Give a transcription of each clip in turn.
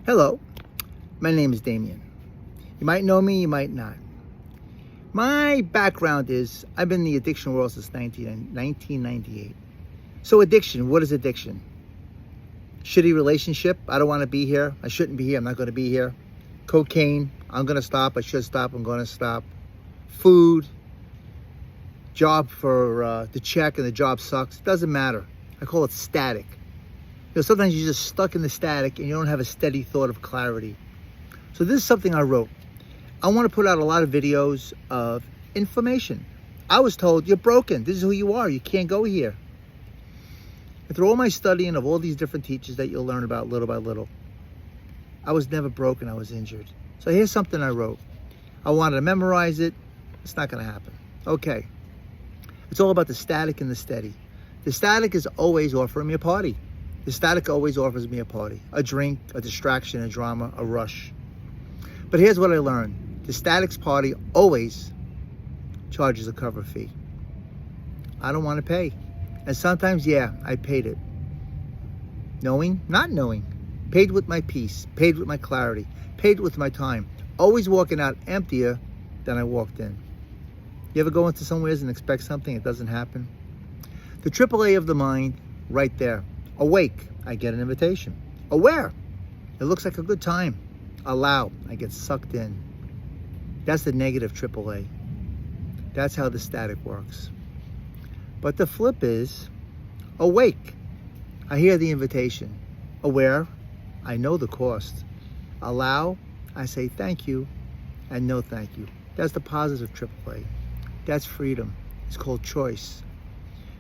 Hello, my name is Damien. You might know me, you might not. My background is I've been in the addiction world since 1998. So addiction, what is addiction? Shitty relationship, I don't want to be here, I shouldn't be here, I'm not going to be here. Cocaine, I'm going to stop, I should stop, I'm going to stop. Food, job for the check and the job sucks, it doesn't matter. I call it static. Sometimes you're just stuck in the static and you don't have a steady thought of clarity. So this is something I wrote. I want to put out a lot of videos of information. I was told, you're broken. This is who you are. You can't go here. And through all my studying of all these different teachers that you'll learn about little by little, I was never broken. I was injured. So here's something I wrote. I wanted to memorize it. It's not going to happen. Okay. It's all about the static and the steady. The static is always offering me a party. The static always offers me a party, a drink, a distraction, a drama, a rush. But here's what I learned. The static's party always charges a cover fee. I don't want to pay. And sometimes, yeah, I paid it. Knowing, not knowing. Paid with my peace, paid with my clarity, paid with my time. Always walking out emptier than I walked in. You ever go into somewhere and expect something, it doesn't happen? The AAA of the mind, right there. Awake, I get an invitation. Aware, it looks like a good time. Allow, I get sucked in. That's the negative AAA. That's how the static works. But the flip is, awake, I hear the invitation. Aware, I know the cost. Allow, I say thank you and no thank you. That's the positive AAA. That's freedom. It's called choice.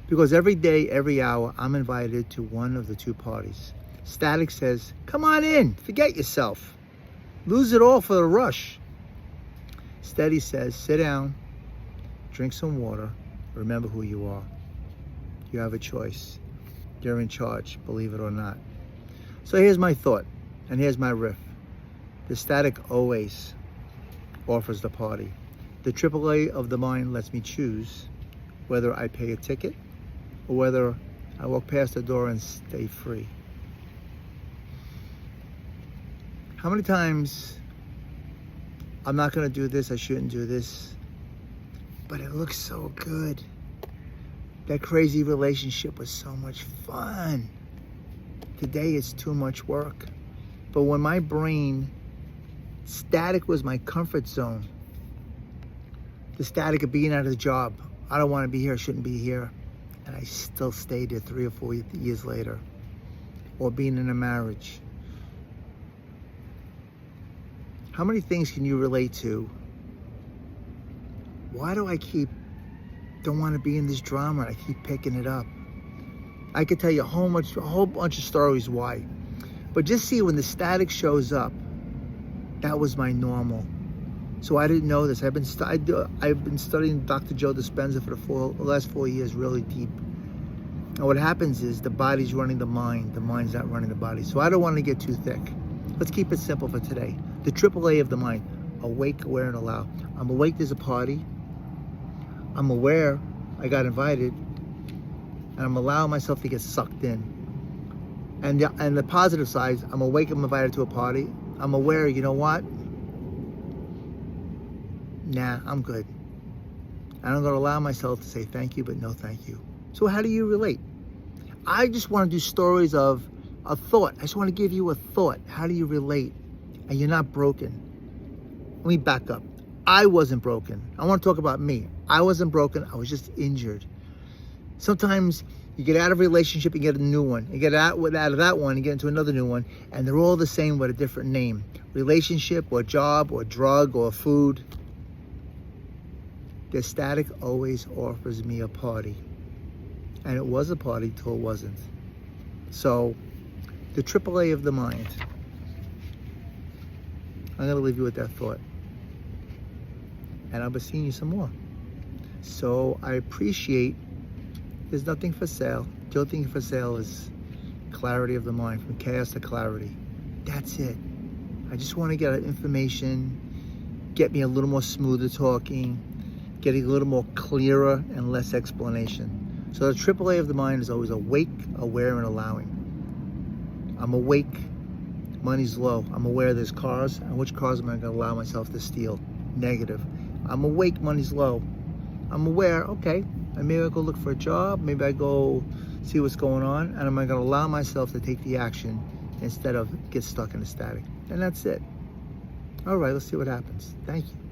Because every day, every hour, I'm invited to one of the two parties. Static says, come on in, forget yourself. Lose it all for the rush. Steady says, sit down, drink some water, remember who you are. You have a choice. You're in charge, believe it or not. So here's my thought, and here's my riff. The static always offers the party. The AAA of the mind lets me choose whether I pay a ticket or whether I walk past the door and stay free. How many times I'm not going to do this, I shouldn't do this, but it looks so good. That crazy relationship was so much fun. Today it's too much work. But when my brain, static was my comfort zone. The static of being out of the job. I don't want to be here, I shouldn't be here. And I still stayed there 3 or 4 years later. Or being in a marriage. How many things can you relate to? Why do I don't want to be in this drama? I keep picking it up. I could tell you a whole bunch of stories why. But just see, when the static shows up, that was my normal. So I didn't know this. I've been studying Dr. Joe Dispenza for the last 4 years, really deep. And what happens is the body's running the mind. The mind's not running the body. So I don't want to get too thick. Let's keep it simple for today. The AAA of the mind. Awake, aware, and allow. I'm awake, there's a party. I'm aware I got invited. And I'm allowing myself to get sucked in. And the positive side, I'm awake, I'm invited to a party. I'm aware, you know what? Nah, I'm good. And I'm going to allow myself to say thank you, but no thank you. So how do you relate? I just want to do stories of a thought. I just want to give you a thought. How do you relate? And you're not broken. Let me back up. I wasn't broken. I want to talk about me. I wasn't broken. I was just injured. Sometimes you get out of a relationship and get a new one. You get out of that one and get into another new one. And they're all the same with a different name. Relationship or job or drug or food. The static always offers me a party. And it was a party till it wasn't. So, the AAA of the mind. I'm going to leave you with that thought. And I'll be seeing you some more. So, I appreciate there's nothing for sale. The only thing for sale is clarity of the mind, from chaos to clarity. That's it. I just want to get information, get me a little more smoother talking, getting a little more clearer and less explanation. So the AAA of the mind is always awake, aware, and allowing. I'm awake, Money's low. I'm aware there's cars, and which cars am I going to allow myself to steal? Negative. I'm awake, money's low. I'm aware, okay, maybe I go look for a job, maybe I go see what's going on, and am I going to allow myself to take the action instead of get stuck in the static? And that's it. All right, let's see what happens. Thank you.